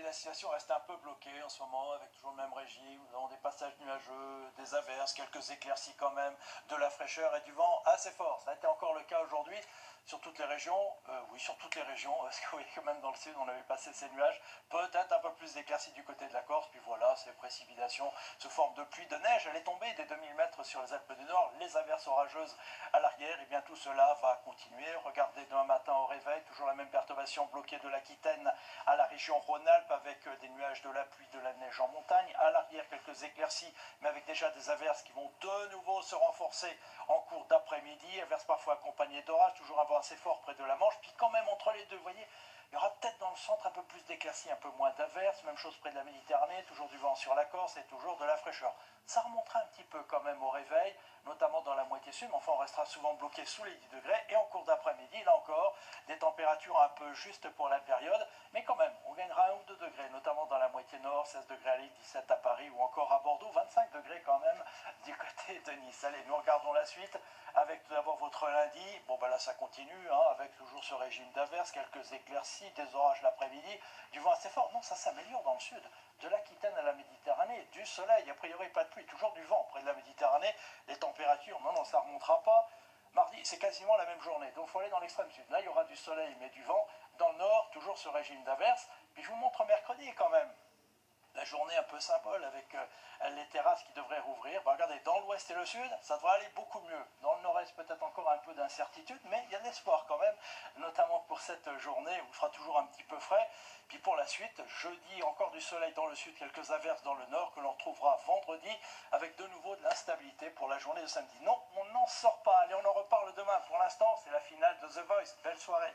la situation reste un peu bloquée en ce moment, avec toujours le même régime. Nous avons des passages nuageux, des averses, quelques éclaircies quand même, de la fraîcheur et du vent assez fort. Ça a été encore le cas aujourd'hui sur toutes les régions. Oui, sur toutes les régions, parce que oui, même dans le sud, on avait passé ces nuages. Peut-être un peu plus d'éclaircies du côté de la Corse. Puis voilà, ces précipitations sous forme de pluie, de neige. Elle est tombée des 2000 mètres sur les Alpes du Nord. Les averses orageuses à l'arrière. Et bien tout cela va continuer. Regardez demain matin au réveil, toujours la même perturbation bloquée de l'Aquitaine à la région Rhône-Alpes avec des nuages, de la pluie, de la neige en montagne. À l'arrière, quelques éclaircies, mais avec déjà des averses qui vont de nouveau se renforcer en cours d'après-midi. Averses parfois accompagnées d'orages, toujours un vent assez fort près de la Manche. Puis quand même entre les deux, vous voyez, il y aura peut-être dans le centre un peu plus d'éclaircies, un peu moins d'averses. Même chose près de la Méditerranée, toujours du vent sur la Corse et toujours de la fraîcheur. Ça remontera un petit peu quand même au réveil, notamment dans la moitié sud, mais enfin on restera souvent bloqué sous les 10 degrés. Et en cours d'après-midi, là encore, des températures un peu justes pour la période, mais quand même, on gagnera 1 ou 2 degrés, notamment dans la moitié nord, 16 degrés à Lille, 17 à Paris ou encore à Bordeaux, 25 degrés quand même du côté de Nice. Allez, nous regardons la suite avec tout d'abord votre lundi. Bon ben là ça continue, hein, avec toujours ce régime d'averses, quelques éclaircies, des orages l'après-midi, du vent assez fort. Non, ça s'améliore dans le sud, de l'Aquitaine à la Méditerranée, du soleil, a priori pas de pluie, toujours du vent près de la Méditerranée. Les températures, non, ça ne remontera pas. Mardi, c'est quasiment la même journée, donc il faut aller dans l'extrême sud. Là, il y aura du soleil, mais du vent. Dans le nord, toujours ce régime d'averses. Puis je vous montre mercredi quand même la journée un peu symbole avec les terrasses qui devraient rouvrir. Ben, regardez, dans l'ouest et le sud, ça devrait aller beaucoup mieux. Dans le nord-est, peut-être encore un peu d'incertitude, mais il y a de l'espoir quand même, notamment pour cette journée où il fera toujours un petit peu frais. Puis pour la suite, jeudi, encore du soleil dans le sud, quelques averses dans le nord que l'on retrouvera vendredi, avec de nouveau de l'instabilité pour la journée de samedi. Non, on n'en sort pas. Allez, on en reparle demain. Pour l'instant, c'est la finale de The Voice. Belle soirée.